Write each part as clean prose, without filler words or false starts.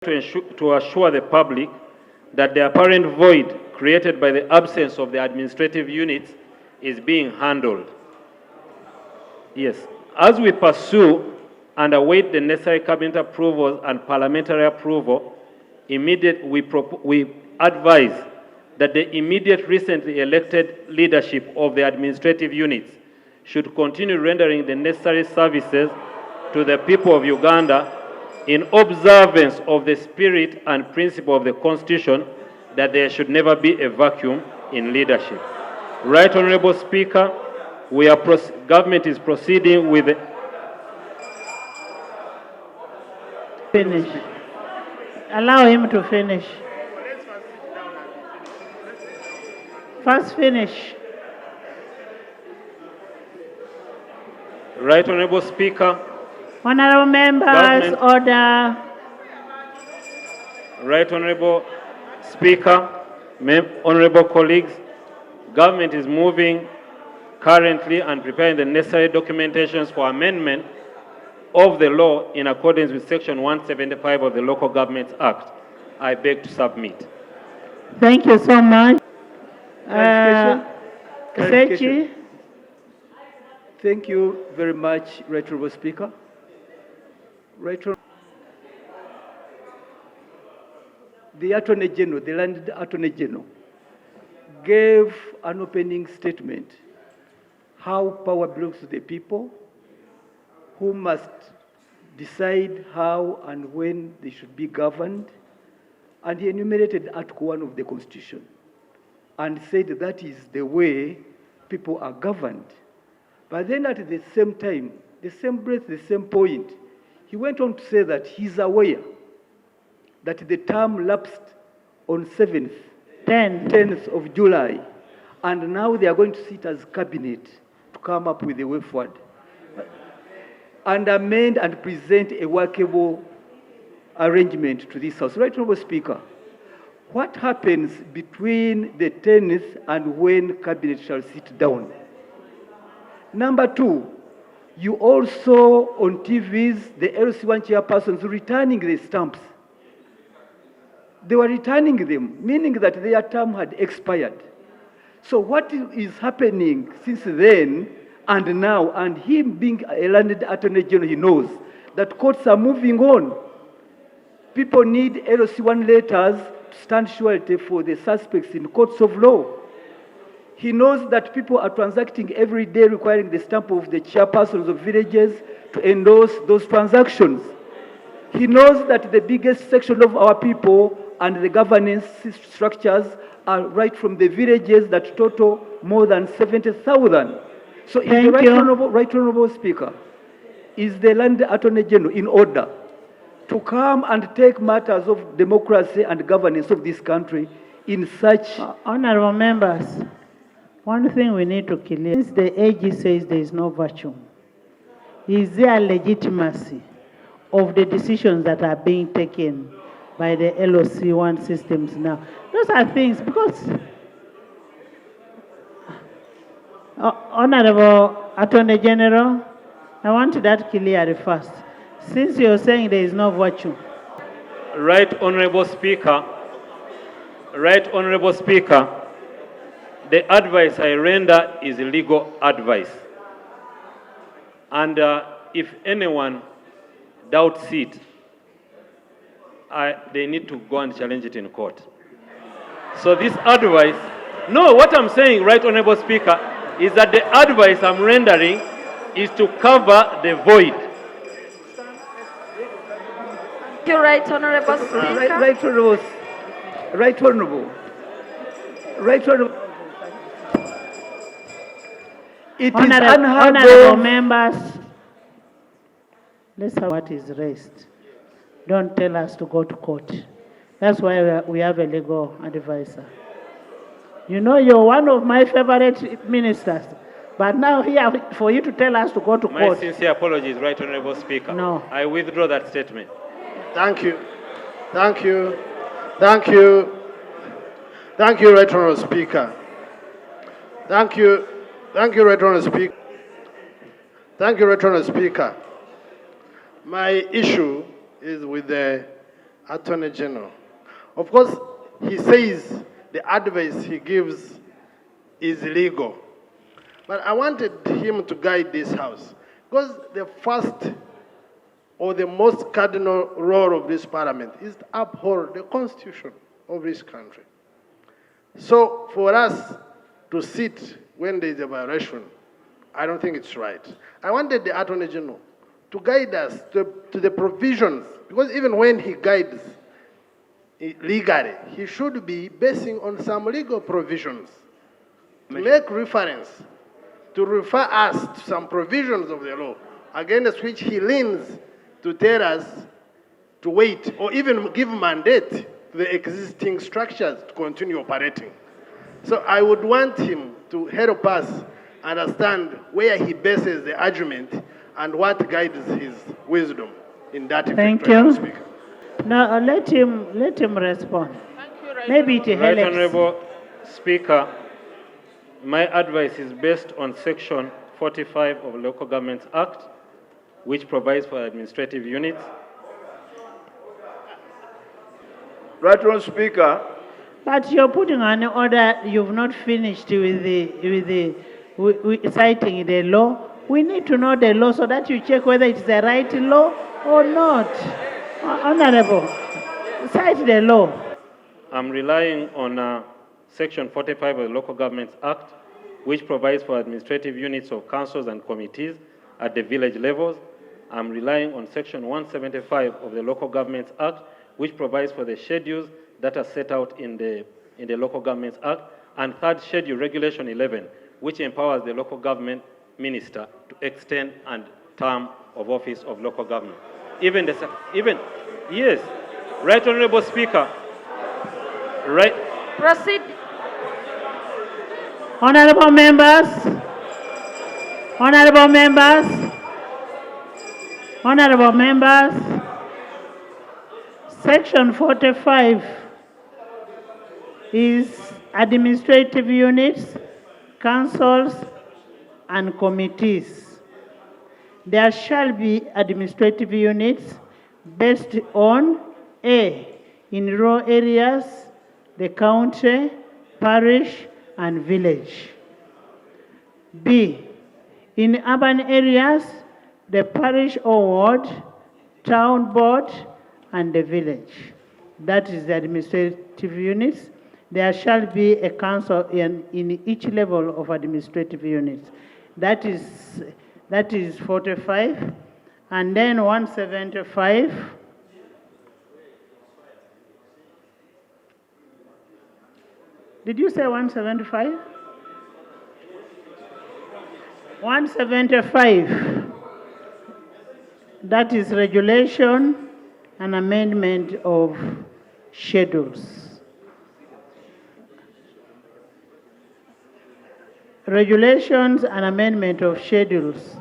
to assure the public that the apparent void created by the absence of the administrative units is being handled. Yes, as we pursue and await the necessary cabinet approvals and parliamentary approval, we advise that the immediate recently elected leadership of the administrative units should continue rendering the necessary services to the people of Uganda in observance of the spirit and principle of the Constitution, that there should never be a vacuum in leadership. Right Honorable Speaker, government is proceeding with Finish. Allow him to finish. First finish. Right Honorable Speaker. Honorable members, order. Right Honorable Speaker, honorable colleagues, government is moving currently and preparing the necessary documentations for amendment of the law in accordance with Section 175 of the Local Governments Act. I beg to submit. Thank you so much. Clarification. Thank you very much, Right Honorable Speaker. The Attorney General, the landed Attorney General, gave an opening statement how power belongs to the people, who must decide how and when they should be governed, and he enumerated Article 1 of the Constitution and said that is the way people are governed. But then at the same time, the same breath, the same point, he went on to say that he's aware that the term lapsed on 10th of July, and now they are going to sit as cabinet to come up with a way forward and amend and present a workable arrangement to this House. Right Honorable Speaker, what happens between the 10th and when cabinet shall sit down? Number two, you also on TVs, the LC1 chairpersons returning the stamps. They were returning them, meaning that their term had expired. So what is happening since then and now, and him being a landed Attorney General, he knows that courts are moving on. People need LC1 letters to stand surety for the suspects in courts of law. He knows that people are transacting every day requiring the stamp of the chairpersons of villages to endorse those transactions. He knows that the biggest section of our people and the governance structures are right from the villages that total more than 70,000. So is the Right Honorable Speaker, is the Land Attorney General in order to come and take matters of democracy and governance of this country in such... Honorable members, one thing we need to clear, since the AG says there is no vacuum, is there legitimacy of the decisions that are being taken by the LOC1 systems now? Those are things, because Honorable Attorney General, I want that clear first. Since you're saying there is no vacuum. Right Honorable Speaker, the advice I render is legal advice. And if anyone doubts it, they need to go and challenge it in court. So this advice, no, what I'm saying, Right Honorable Speaker, is that the advice I'm rendering is to cover the void. Thank you, Right Honorable Speaker. Right Honorable. It is unheard Honorable of. members, let's have what is raised. Don't tell us to go to court. That's why we have a legal advisor. You know, you're one of my favorite ministers, but now here for you to tell us to go to court. My sincere apologies, Right Honorable Speaker. No. I withdraw that statement. Thank you, Right Honorable Speaker. Thank you, Right Honorable Speaker. Right Honorable Speaker. My issue is with the Attorney General. Of course, he says the advice he gives is legal. But I wanted him to guide this House, because the first or the most cardinal role of this Parliament is to uphold the Constitution of this country. So for us to sit when there is a violation, I don't think it's right. I wanted the Attorney General to guide us to the provisions, because even when he guides legally, he should be basing on some legal provisions. To make reference, to refer us to some provisions of the law, against which he leans to tell us to wait, or even give mandate to the existing structures to continue operating. So I would want him to help us understand where he bases the argument and what guides his wisdom in that effect. Thank Mr. you. Speaker. Now let him respond. Maybe it Right helps. Honorable Speaker, my advice is based on Section 45 of the Local Governments Act, which provides for administrative units. Right Honourable Speaker, But you're putting an order. You've not finished with citing the law. We need to know the law so that you check whether it's the right law or not. Honorable, cite the law. I'm relying on Section 45 of the Local Governments Act, which provides for administrative units of councils and committees at the village levels. I'm relying on Section 175 of the Local Governments Act, which provides for the schedules that are set out in the Local Governments Act, and third schedule, Regulation 11, which empowers the local government minister to extend and term of office of local government. Yes, Right Honorable Speaker, right. Proceed. Honorable members, honorable members, honorable members, Section 45 is administrative units, councils, and committees. There shall be administrative units based on A, in rural areas, the county, parish, and village. B, in urban areas, the parish or ward, town board, and the village. That is the administrative units. There shall be a council in each level of administrative units. That is 45. And then 175. Did you say 175? 175. That is regulation and amendment of schedules. Regulations and amendment of schedules.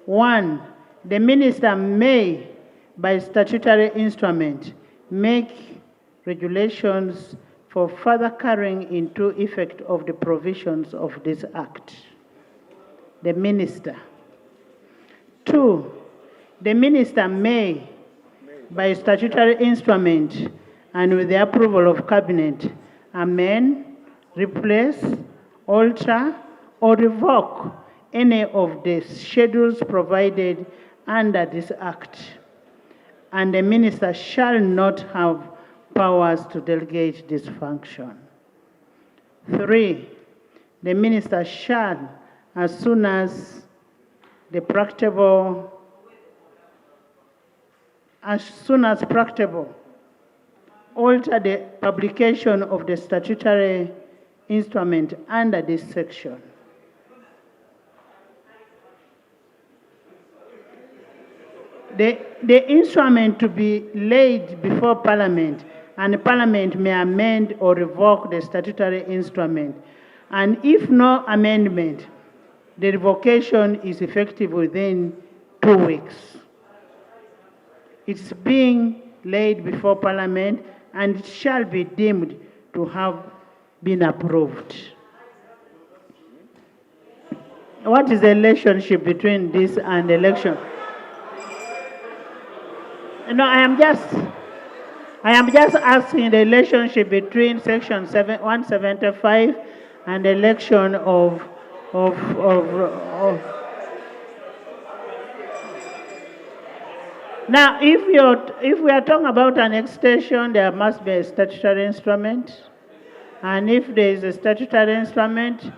1. The minister may, by statutory instrument, make regulations for further carrying into effect of the provisions of this act. The minister. 2. The minister may, by statutory instrument and with the approval of cabinet, amend, replace, alter, or revoke any of the schedules provided under this act, and the minister shall not have powers to delegate this function. 3, the minister shall, as soon as practicable, alter the publication of the statutory instrument under this section. The instrument to be laid before Parliament, and Parliament may amend or revoke the statutory instrument. And if no amendment, the revocation is effective within 2 weeks. It's being laid before Parliament and it shall be deemed to have been approved. What is the relationship between this and election? No, I am just asking the relationship between section 175 and the election of. Now, if we are talking about an extension, there must be a statutory instrument. And if there is a statutory instrument,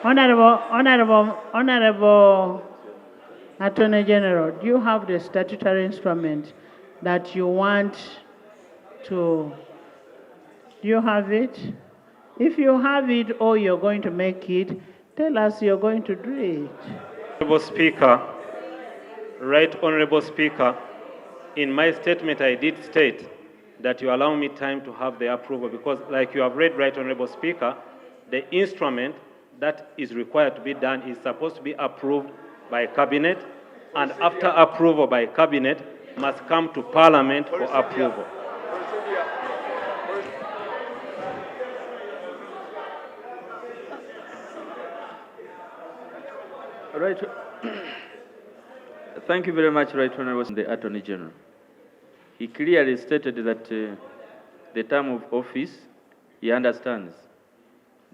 Honorable Attorney General, do you have the statutory instrument that you want to, do you have it? If you have it or you're going to make it, tell us you're going to do it. Honorable Speaker, Right Honorable Speaker, in my statement I did state that you allow me time to have the approval because like you have read, Right Honorable Speaker, the instrument that is required to be done is supposed to be approved by Cabinet, and after approval by Cabinet, must come to Parliament for approval. Right. Thank you very much, Right Honorable the Attorney General. He clearly stated that the term of office, he understands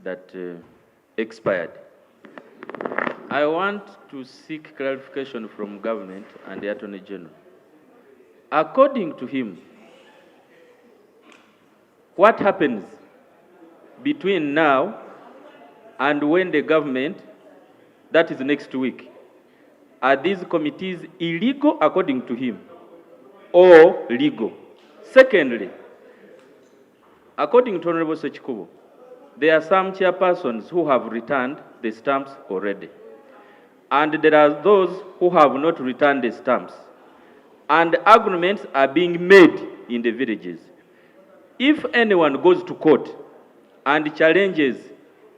that expired. I want to seek clarification from government and the Attorney General. According to him, what happens between now and when the government, that is next week, are these committees illegal according to him or legal? Secondly, according to Honorable Sechikubo, there are some chairpersons who have returned the stamps already. And there are those who have not returned the stamps. And arguments are being made in the villages. If anyone goes to court and challenges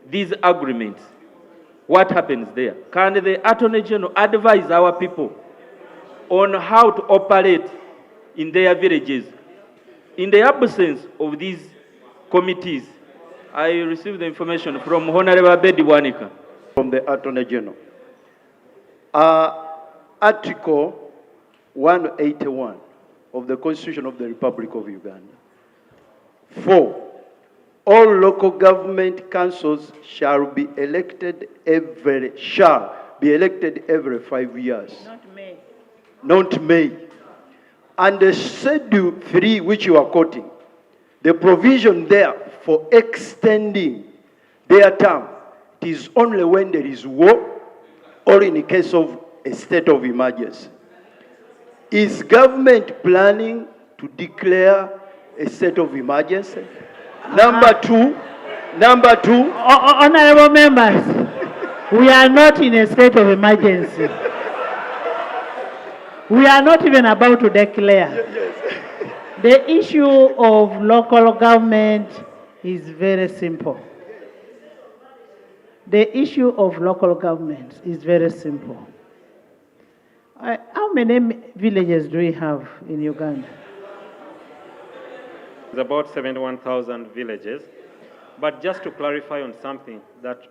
these agreements, what happens there? Can the Attorney General advise our people on how to operate in their villages? In the absence of these committees, I received the information from Honorable Abedi Wanika. From the Attorney General. Article 181 of the Constitution of the Republic of Uganda. 4. All local government councils shall be elected every 5 years. Not May. Not May. And the Schedule 3, which you are quoting, the provision there for extending their term, it is only when there is war or in the case of a state of emergency. Is government planning to declare a state of emergency? Number two, Honorable members, we are not in a state of emergency. We are not even about to declare. The issue of local government is very simple. The issue of local government is very simple. How many villages do we have in Uganda? It's about 71,000 villages. But just to clarify on something that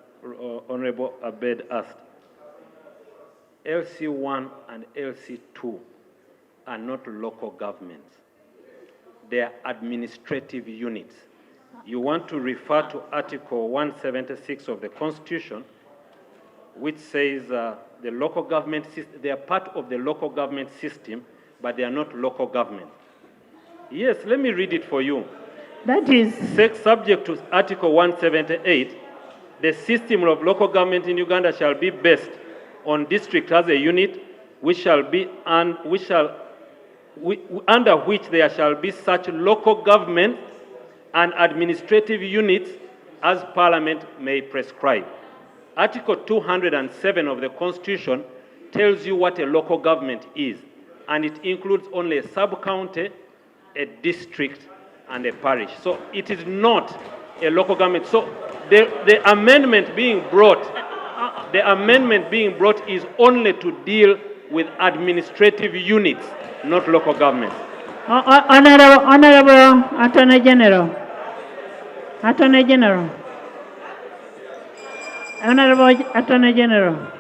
Honorable Abed asked, LC1 and LC2 are not local governments. They are administrative units. You want to refer to Article 176 of the Constitution, which says the local government system, they are part of the local government system, but they are not local government. Yes, let me read it for you. That is... Subject to Article 178, the system of local government in Uganda shall be based on district as a unit, under which there shall be such local government and administrative units as Parliament may prescribe. Article 207 of the Constitution tells you what a local government is, and it includes only a sub-county, a district, and a parish. So it is not a local government. So the amendment being brought is only to deal with administrative units, not local government. Honorable Attorney General. Attorney General. Honorable Attorney General.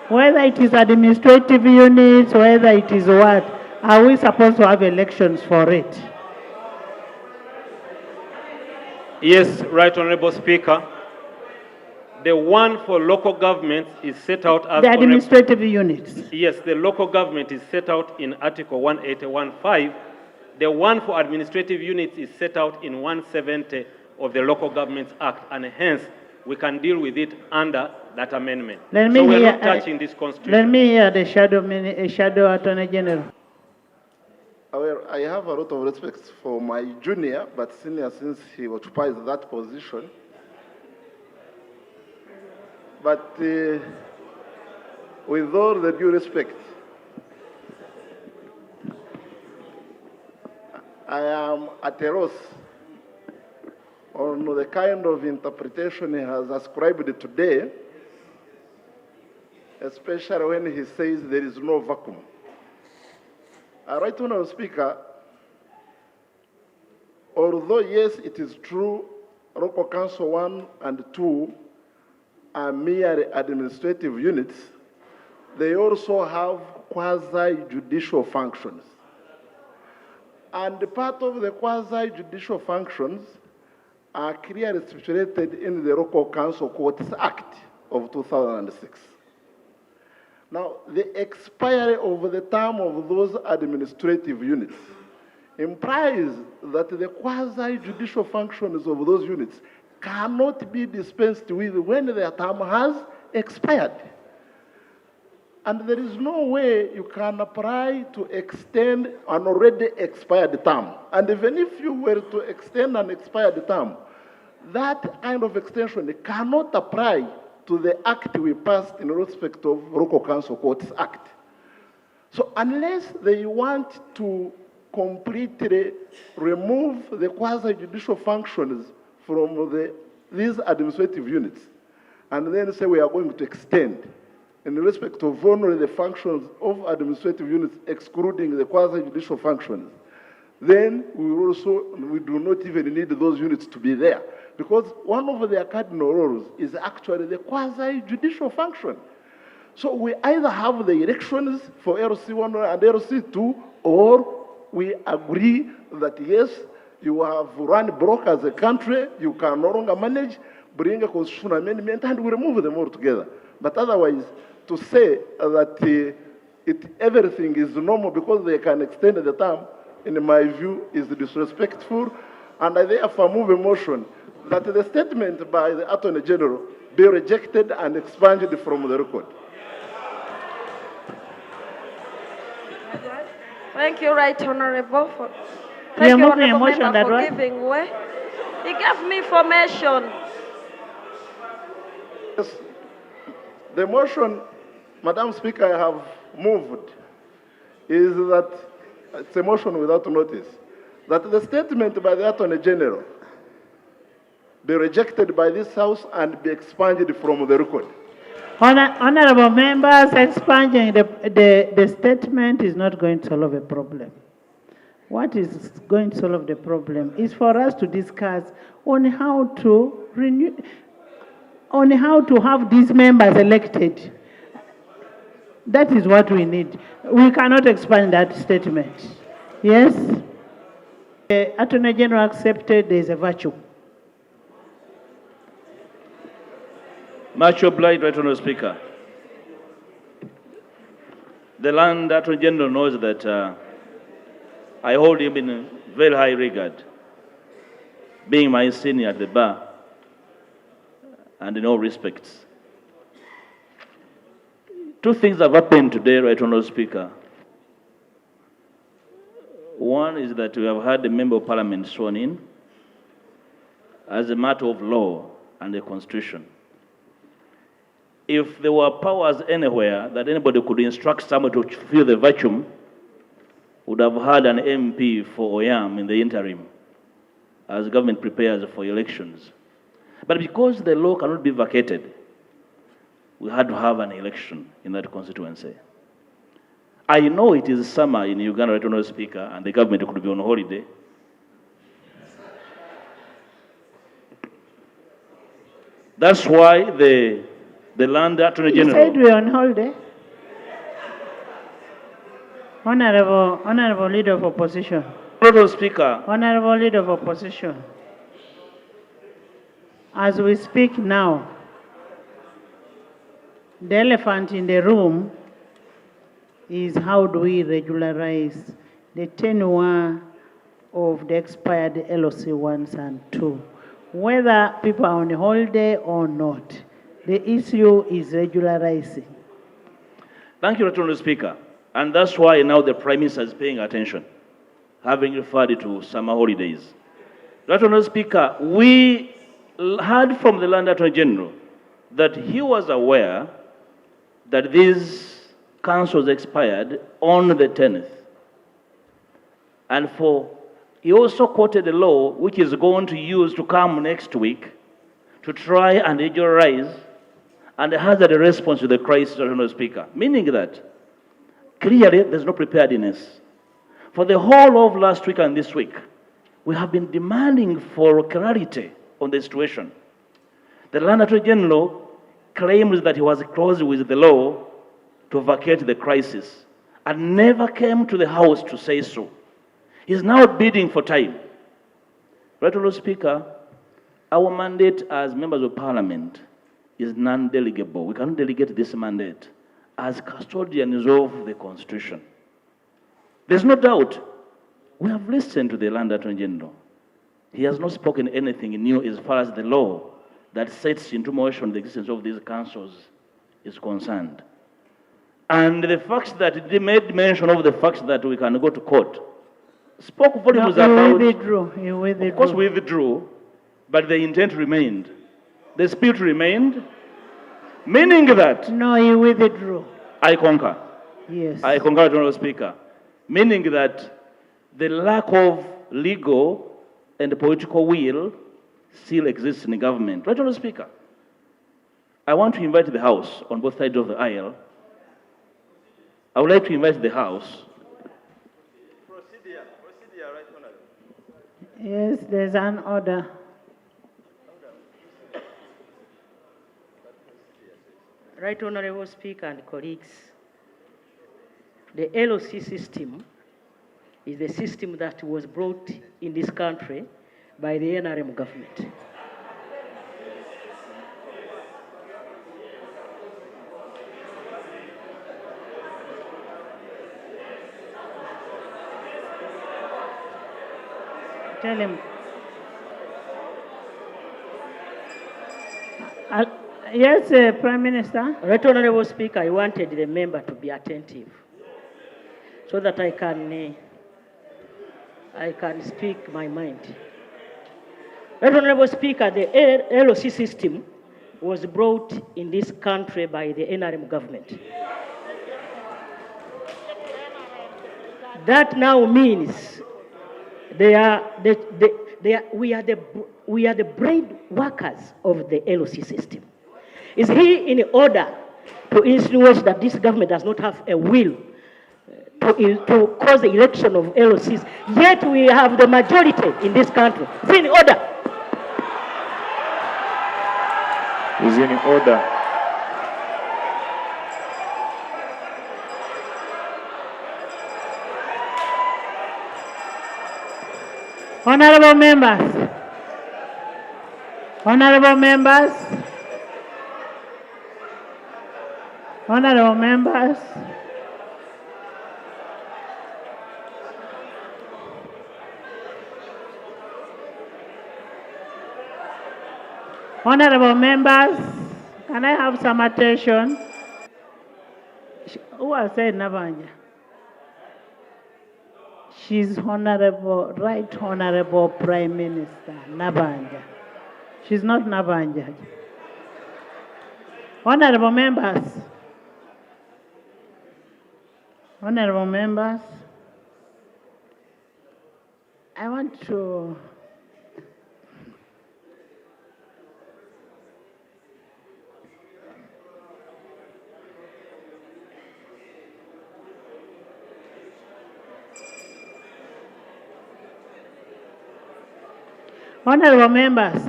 Whether it is administrative units, whether it is what, are we supposed to have elections for it? Yes, Right Honorable Speaker. The one for local governments is set out as... The administrative units. Yes, the local government is set out in Article 181.5. The one for administrative units is set out in 170 of the Local Governments Act, and hence we can deal with it under that amendment. So we're not touching this constitution. Let me hear the shadow Attorney General. Well, I have a lot of respect for my junior, but senior, since he occupies that position. But with all the due respect, I am at a loss on the kind of interpretation he has ascribed today, especially when he says there is no vacuum. Right Honourable Speaker, although yes, it is true, Local Council 1 and 2 are merely administrative units, they also have quasi-judicial functions. And part of the quasi-judicial functions are clearly stipulated in the Local Council Courts Act of 2006. Now, the expiry of the term of those administrative units implies that the quasi-judicial functions of those units cannot be dispensed with when their term has expired. And there is no way you can apply to extend an already expired term. And even if you were to extend an expired term, that kind of extension cannot apply to the act we passed in respect of Local Council Courts Act. So unless they want to completely remove the quasi-judicial functions from these administrative units, and then say we are going to extend in respect of only the functions of administrative units, excluding the quasi-judicial functions, then we do not even need those units to be there. Because one of their cardinal roles is actually the quasi-judicial function. So we either have the elections for LC1 and LC2, or we agree that yes, you have run broke as a country, you can no longer manage, bring a constitutional amendment, and we remove them all together. But otherwise, to say that everything is normal because they can extend the term, in my view, is disrespectful, and I therefore move a motion that the statement by the Attorney General be rejected and expunged from the record. Thank you, Right Honourable. Thank you, Honourable Member, for right? Giving way. He gave me information. Yes. The motion, Madam Speaker, I have moved is that it's a motion without notice, that the statement by the Attorney General be rejected by this House and be expunged from the record. Honourable members, expunging the statement is not going to solve a problem. What is going to solve the problem is for us to discuss on how to renew, on how to have these members elected. That is what we need. We cannot expand that statement. Yes? The Attorney General accepted there is a virtue. Much obliged, Right Honourable Speaker. The Land Attorney General knows that I hold him in very high regard, being my senior at the bar, and in all respects. Two things have happened today, Right Honourable Speaker. One is that we have had a member of Parliament sworn in as a matter of law and the Constitution. If there were powers anywhere that anybody could instruct someone to fill the vacuum, would have had an MP for Oyam in the interim as government prepares for elections. But because the law cannot be vacated, we had to have an election in that constituency. I know it is summer in Uganda, Right Honourable Speaker, and the government could be on holiday. That's why the the Land Attorney You General. said we're on holiday. Honorable Leader of Opposition. Honorable Speaker, Honorable Leader of Opposition. As we speak now, the elephant in the room is how do we regularize the tenure of the expired LOC 1s and 2. Whether people are on holiday or not, the issue is regularizing. thank you, Honorable Speaker. And that's why now the Prime Minister is paying attention, having referred to summer holidays. Honorable Speaker, we heard from the Land Attorney General that he was aware that these councils expired on the 10th. And he also quoted a law which is going to use to come next week to try and regularize and hazard a response to the crisis, Honorable Speaker. Meaning that clearly there's no preparedness. For the whole of last week and this week, we have been demanding for clarity on the situation. The Land Attorney General claims that he was close with the law to vacate the crisis and never came to the House to say so. He's now bidding for time. Honorable Speaker, our mandate as members of Parliament is non-delegable. We cannot delegate this mandate as custodians of the Constitution. There's no doubt we have listened to the Land Attorney General. He has not spoken anything new as far as the law that sets into motion the existence of these councils is concerned. And the facts that they made mention of the facts that we can go to court spoke volumes about. You withdrew. Of course, we withdrew, but the intent remained. The spirit remained, meaning that. No, you withdrew. I concur. Yes. I concur, Honorable Speaker. Meaning that the lack of legal and political will still exists in the government. Honorable Speaker, I want to invite the House on both sides of the aisle. I would like to invite the House. Procedure, right, Honorable? Yes, there's an order. Right Honorable Speaker and colleagues, the LOC system is the system that was brought in this country by the NRM government. Tell him. Yes, Prime Minister. Right Honorable Speaker, I wanted the member to be attentive so that I can speak my mind. Right Honorable Speaker, the LOC system was brought in this country by the NRM government. That now means we are the brain workers of the LOC system. Is he in order to insinuate that this government does not have a will to cause the election of LOCs, yet we have the majority in this country? Is he in order? Is in order. Honorable members. Honorable members. Honorable members. Honorable members, can I have some attention? Who has said Nabanja? She's Honorable, Right Honorable Prime Minister Nabanja. She's not Nabanja. Honorable members. Honorable members, I want to Honorable members,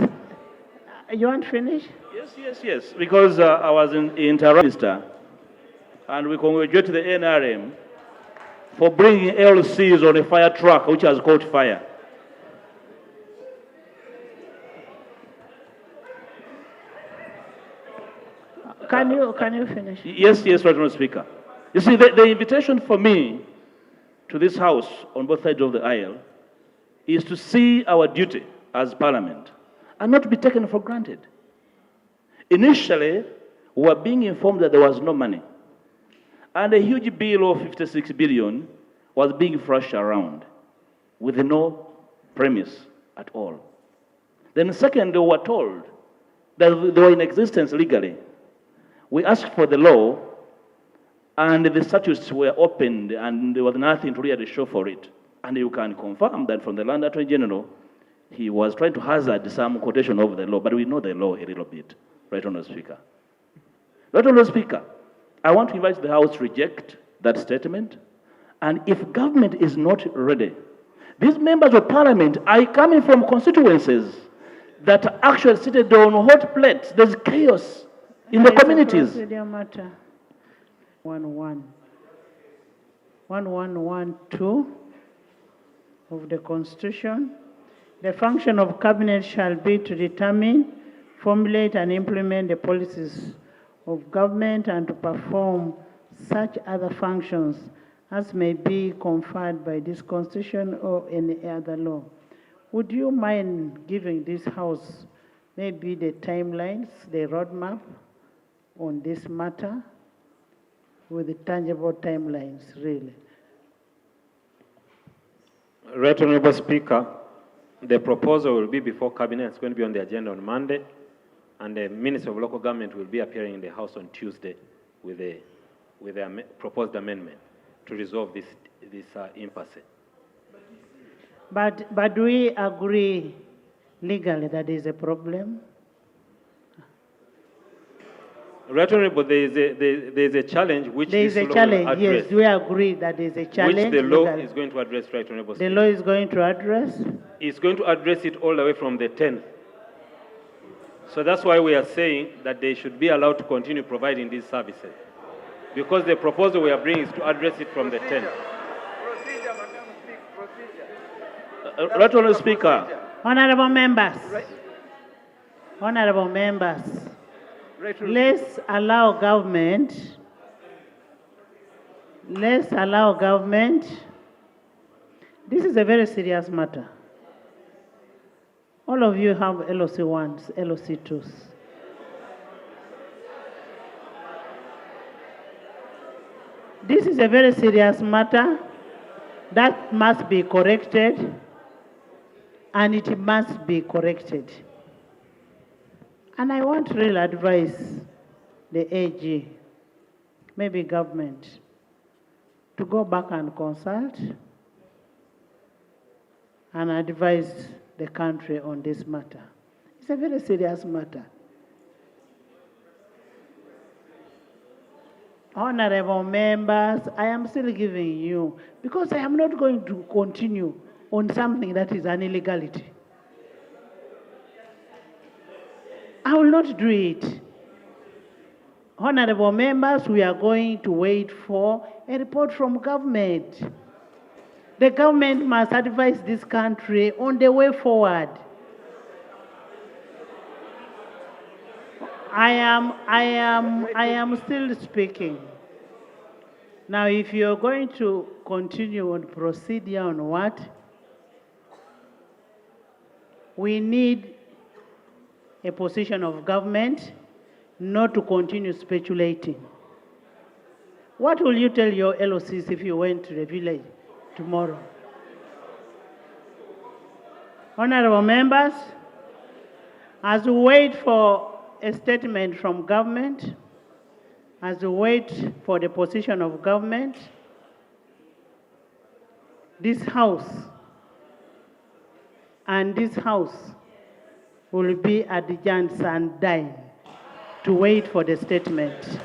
you want to finish? Yes, Yes, because I was in Minister, and we congratulate the NRM for bringing LCs on a fire truck which has caught fire. Can you finish? Yes, Right Honourable Speaker. You see, the invitation for me to this House on both sides of the aisle is to see our duty as Parliament and not to be taken for granted. Initially, we were being informed that there was no money, and a huge bill of 56 billion was being flushed around with no premise at all. Then second, we were told that they were in existence legally. We asked for the law, and the statutes were opened, and there was nothing to really show for it. And you can confirm that from the Land Attorney General, he was trying to hazard some quotation of the law, but we know the law a little bit, Right Honourable Speaker. Right Honourable Speaker, I want to invite the House to reject that statement, and if government is not ready, these members of Parliament are coming from constituencies that are actually seated on hot plates. There's chaos in the communities. Matter. 1112 of the Constitution. The function of Cabinet shall be to determine, formulate, and implement the policies of government and to perform such other functions as may be conferred by this Constitution or any other law. Would you mind giving this House maybe the timelines, the roadmap on this matter with the tangible timelines, really? Right Honourable Speaker, the proposal will be before Cabinet. It's going to be on the agenda on Monday, and the Minister of Local Government will be appearing in the House on Tuesday with a proposed amendment to resolve this impasse. But do we agree legally that there is a problem? Right Honourable, there is a challenge which there is this a law challenge, will address. yes. Do we agree that there is a challenge? Which the law legally? is going to address, Right Honourable The Speaker. law is going to address? It's going to address it all the way from the 10th. So that's why we are saying that they should be allowed to continue providing these services. Because the proposal we are bringing is to address it from the 10th. Right Honourable Speaker. Honorable members. Honorable members. Let's allow government. This is a very serious matter. All of you have LOC1s, LOC2s. This is a very serious matter that must be corrected, and it must be corrected. And I want to really advise the AG, maybe government, to go back and consult and advise the country on this matter. It's a very serious matter. Honorable members, I am still giving you, because I am not going to continue on something that is an illegality. I will not do it. Honorable members, we are going to wait for a report from government. The government must advise this country on the way forward. I am still speaking. Now, if you're going to continue on procedure on what? We need a position of government, not to continue speculating. What will you tell your LOCs if you went to the village tomorrow? Honorable members, as we wait for a statement from government, as we wait for the position of government, this House and this House will be adjourned and dine to wait for the statement.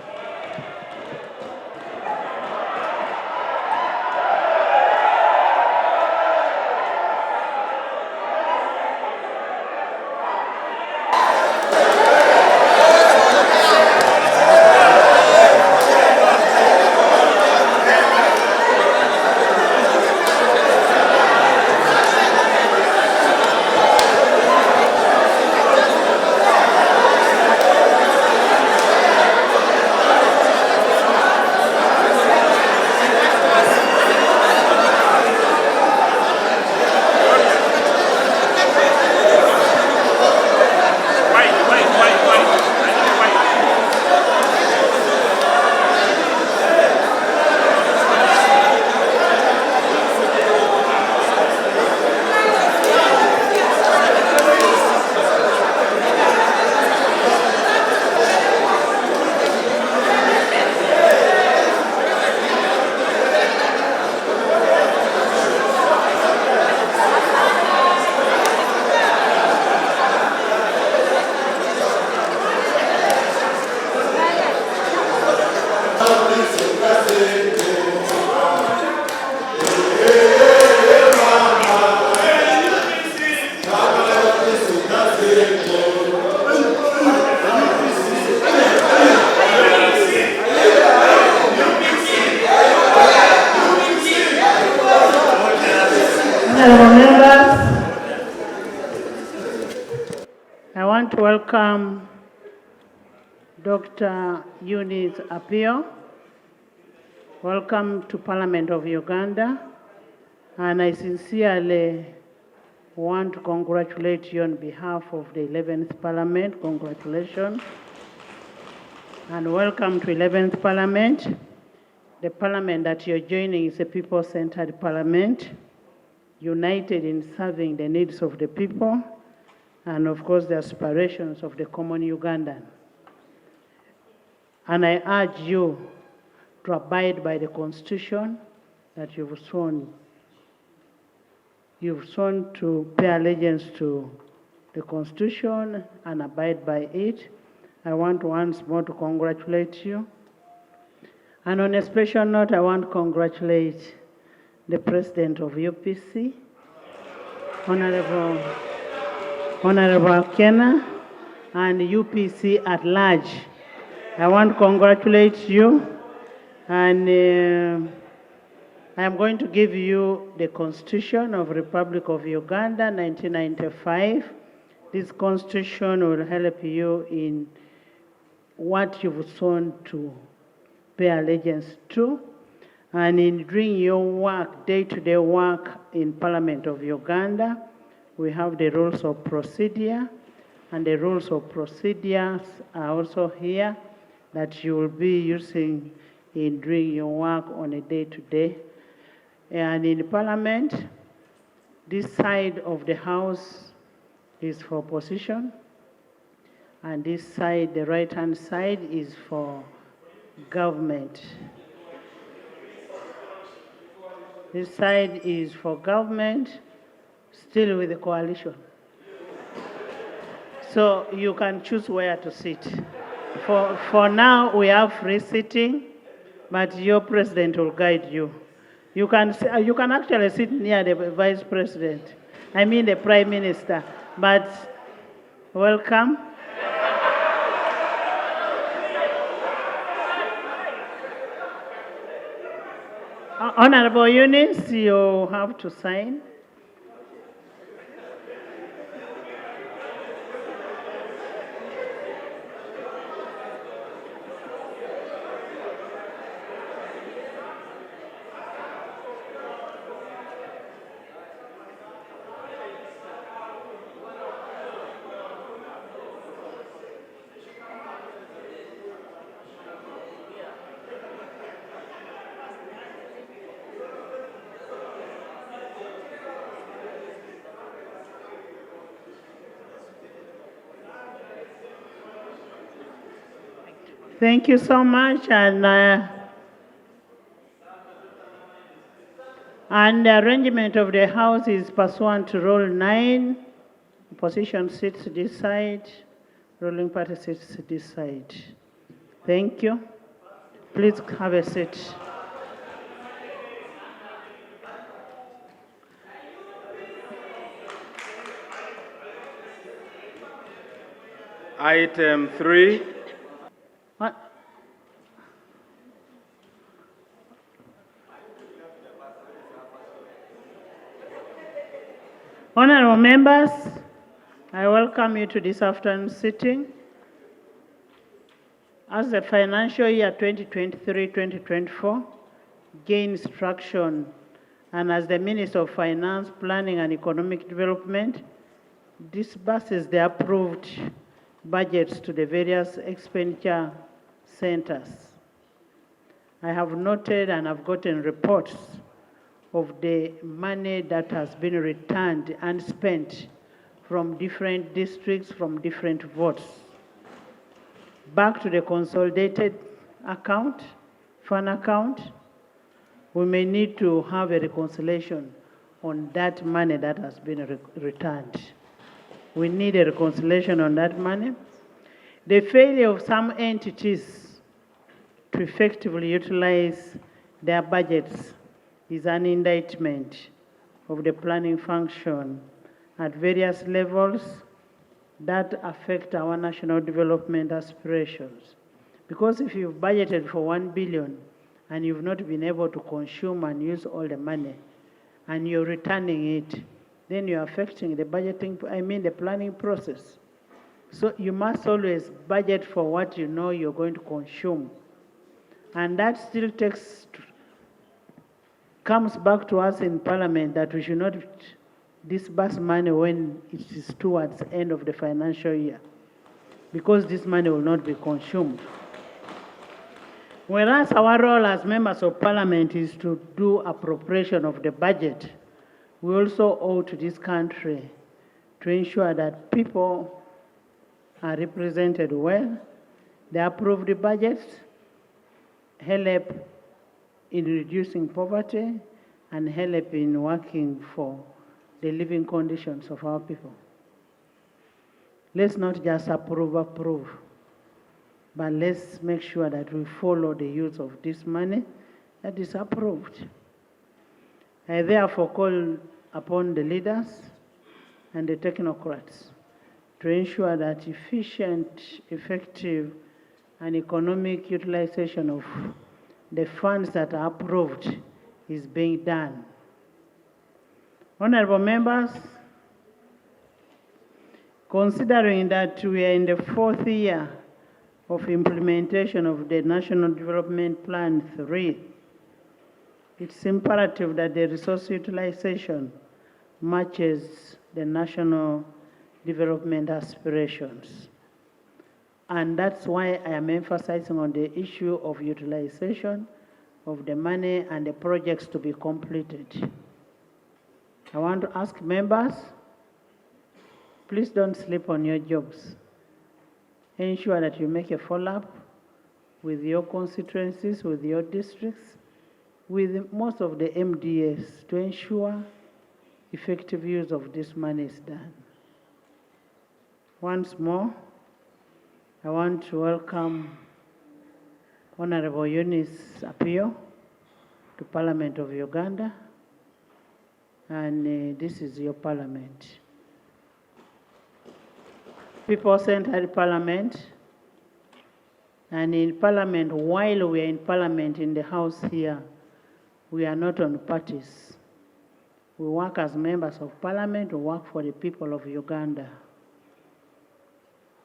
welcome Dr. Eunice Apio. Welcome to Parliament of Uganda. And I sincerely want to congratulate you on behalf of the 11th Parliament. Congratulations. And welcome to 11th Parliament. The Parliament that you're joining is a people-centered Parliament, united in serving the needs of the people, and of course the aspirations of the common Ugandan. And I urge you to abide by the Constitution that you've sworn. You've sworn to pay allegiance to the Constitution and abide by it. I want once more to congratulate you. And on a special note, I want to congratulate the President of UPC, Honorable Kena, and UPC at large. I want to congratulate you, and I am going to give you the Constitution of Republic of Uganda, 1995. This Constitution will help you in what you've sworn to pay allegiance to, and in doing your work, day-to-day work in Parliament of Uganda. We have the rules of procedure, and the rules of procedures are also here that you will be using in doing your work on a day-to-day. And in Parliament, this side of the House is for opposition, and this side, the right-hand side, is for government. This side is for government, still with the coalition. So you can choose where to sit. For now, we have free sitting, but your president will guide you. You can actually sit near the vice president, I mean the prime minister, but welcome. Honorable Eunice, you have to sign. Thank you so much, and the arrangement of the House is pursuant to Rule 9. Opposition sits this side, ruling party sits this side. Thank you. Please have a seat. Item 3. Honorable members, I welcome you to this afternoon's sitting. As the financial year 2023-2024 gains traction, and as the Minister of Finance, Planning and Economic Development disburses the approved budgets to the various expenditure centers, I have noted and have gotten reports of the money that has been returned and spent from different districts, from different votes, back to the consolidated account, fund account. We may need to have a reconciliation on that money that has been returned. We need a reconciliation on that money. The failure of some entities to effectively utilize their budgets is an indictment of the planning function at various levels that affect our national development aspirations. Because if you've budgeted for 1 billion and you've not been able to consume and use all the money, and you're returning it, then you're affecting the budgeting, the planning process. So you must always budget for what you know you're going to consume. And that still comes back to us in Parliament that we should not disburse money when it is towards the end of the financial year, because this money will not be consumed. Whereas our role as members of Parliament is to do appropriation of the budget, we also owe to this country to ensure that people are represented well, they approve the budgets, help in reducing poverty, and help in working for the living conditions of our people. Let's not just approve, but let's make sure that we follow the use of this money that is approved. I therefore call upon the leaders and the technocrats to ensure that efficient, effective, and economic utilization of the funds that are approved is being done. Honorable members, considering that we are in the 4th year of implementation of the National Development Plan 3, it's imperative that the resource utilization matches the national development aspirations. And that's why I am emphasizing on the issue of utilization of the money and the projects to be completed. I want to ask members, please don't sleep on your jobs. Ensure that you make a follow-up with your constituencies, with your districts, with most of the MDAs to ensure effective use of this money is done. Once more, I want to welcome Honorable Eunice Apio to Parliament of Uganda, and this is your Parliament. People-centered Parliament, and in Parliament, while we are in Parliament in the House here, we are not on parties. We work as members of Parliament, we work for the people of Uganda.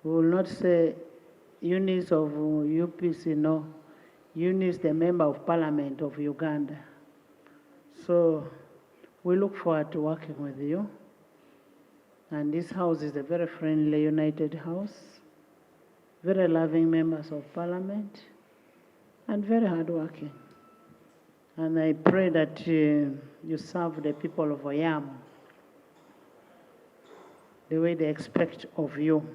We will not say Eunice of UPC, no. Eunice, the Member of Parliament of Uganda. So we look forward to working with you. And this house is a very friendly, united house, very loving members of Parliament, and very hardworking. And I pray that you serve the people of Oyam the way they expect of you.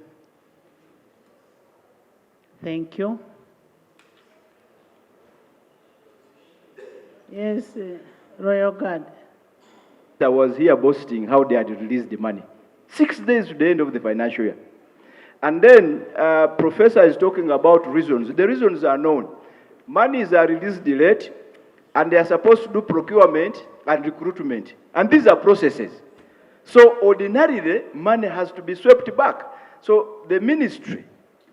Thank you. Yes, Royal Guard. I was here boasting how they had released the money. 6 days to the end of the financial year. And then Professor is talking about reasons. The reasons are known. Monies are released late, and they are supposed to do procurement and recruitment. And these are processes. So ordinarily, money has to be swept back. So the ministry,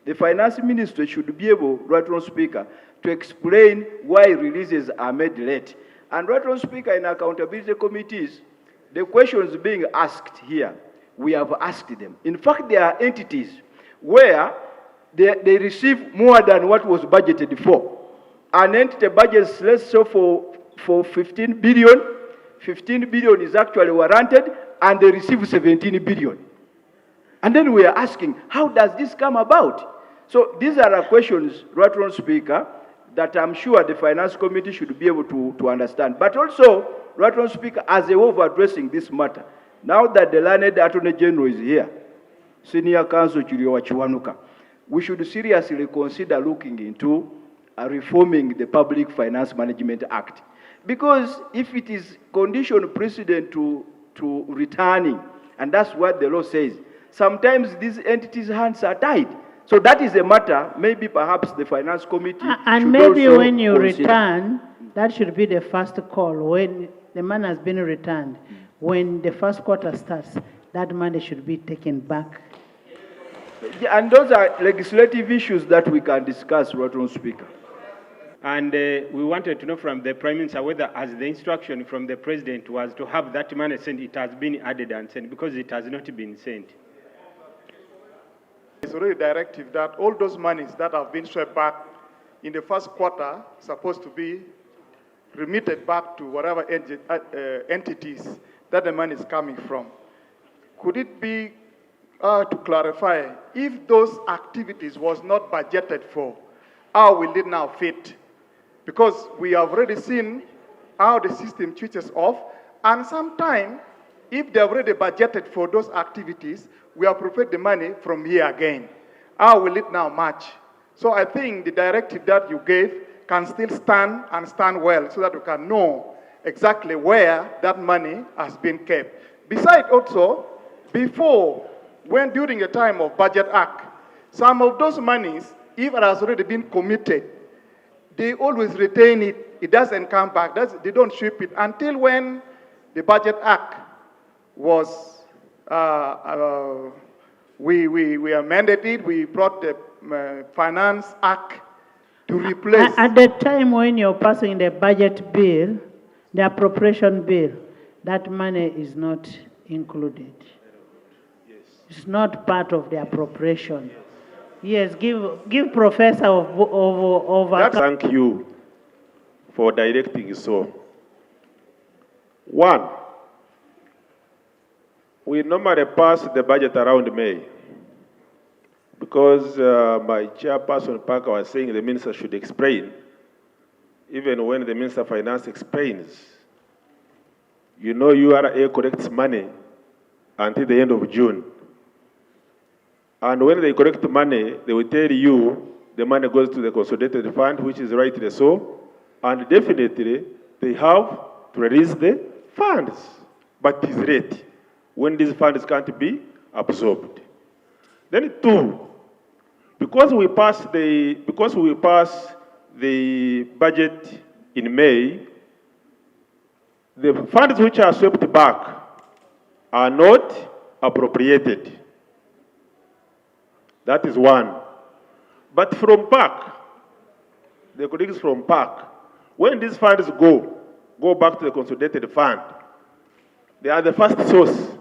the finance ministry should be able, Right Honourable Speaker, to explain why releases are made late. And Right Honourable Speaker, in accountability committees, the questions being asked here, we have asked them. In fact, there are entities where they receive more than what was budgeted for. An entity budgets, let's say, for 15 billion. 15 billion is actually warranted, and they receive 17 billion. And then we are asking, how does this come about? So these are questions, Right Honourable Speaker, that I'm sure the Finance Committee should be able to understand. But also, Right Honourable Speaker, as a way of addressing this matter, now that the learned Attorney General is here, Senior Counsel Chiriowa Chiwanuka, we should seriously consider looking into reforming the Public Finance Management Act. Because if it is condition precedent to returning, and that's what the law says, sometimes these entities' hands are tied. So that is a matter, maybe perhaps the Finance Committee and maybe when you return, that should be the first call. When the money has been returned, when the first quarter starts, that money should be taken back. Yeah, and those are legislative issues that we can discuss, Right Honourable Speaker. And we wanted to know from the Prime Minister whether, as the instruction from the President was to have that money sent, it has been added and sent, because it has not been sent. It's already directive that all those monies that have been swept back in the first quarter supposed to be remitted back to whatever entities that the money is coming from. Could it be to clarify, if those activities was not budgeted for, how will it now fit? Because we have already seen how the system switches off, and sometimes, if they've already budgeted for those activities, we appropriate the money from here again. How will it now match? So I think the directive that you gave can still stand and stand well so that we can know exactly where that money has been kept. Besides also, before, when during the time of Budget Act, some of those monies, if it has already been committed, they always retain it. It doesn't come back. They don't sweep it until when the Budget Act was, we amended it. We brought the Finance Act to replace. At the time when you're passing the budget bill, the appropriation bill, that money is not included. Yes. It's not part of the appropriation. Yes, give Professor of Thank you for directing so. One, we normally pass the budget around May because my chairperson Parker was saying the minister should explain. Even when the Minister of Finance explains, you know URA collects money until the end of June. And when they collect money, they will tell you the money goes to the consolidated fund, which is rightly so, and definitely they have to release the funds. But it is late when these funds can't be absorbed. Then two, because we pass the budget in May, the funds which are swept back are not appropriated. That is one. But from PAC, the colleagues from PAC, when these funds go back to the consolidated fund, they are the first source.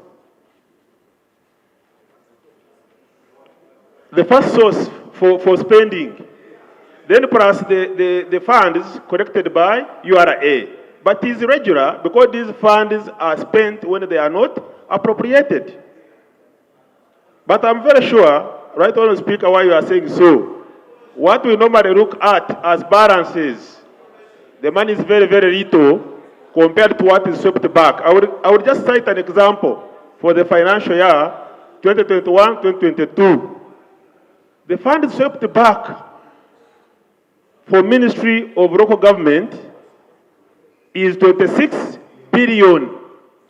The first source for spending. Then plus the funds collected by URA. But it is irregular because these funds are spent when they are not appropriated. But I'm very sure, right on the speaker, why you are saying so. What we normally look at as balances, the money is very, very little compared to what is swept back. I would just cite an example for the financial year 2021-2022. The fund swept back for Ministry of Local Government is 26 billion.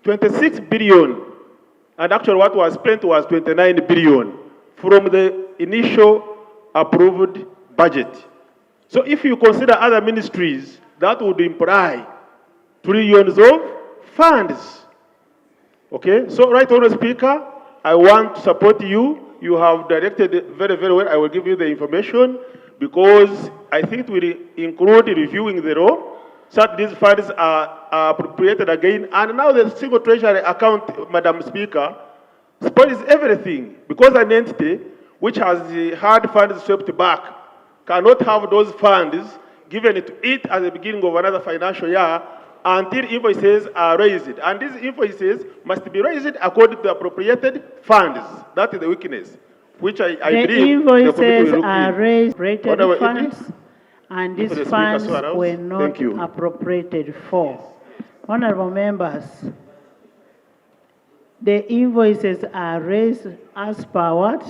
26 billion. And actually what was spent was 29 billion from the initial approved budget. So if you consider other ministries, that would imply trillions of funds. Okay, so right on the speaker, I want to support you. You have directed it very, very well. I will give you the information because I think it will include reviewing the law so that these funds are appropriated again. And now the single treasury account, Madam Speaker, spoils everything because an entity which has had funds swept back cannot have those funds given to it at the beginning of another financial year until invoices are raised. And these invoices must be raised according to the appropriated funds. That is the weakness, which I believe the invoices are raised, appropriated funds, and these funds were not appropriated for. Honorable members, the invoices are raised as per what?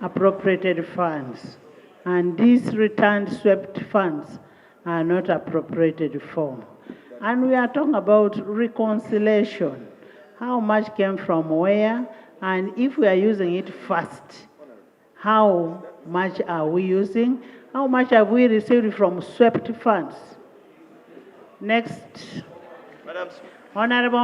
Appropriated funds. And these returned swept funds are not appropriated for. And we are talking about reconciliation. How much came from where? And if we are using it fast, how much are we using? How much have we received from swept funds? Next. Honorable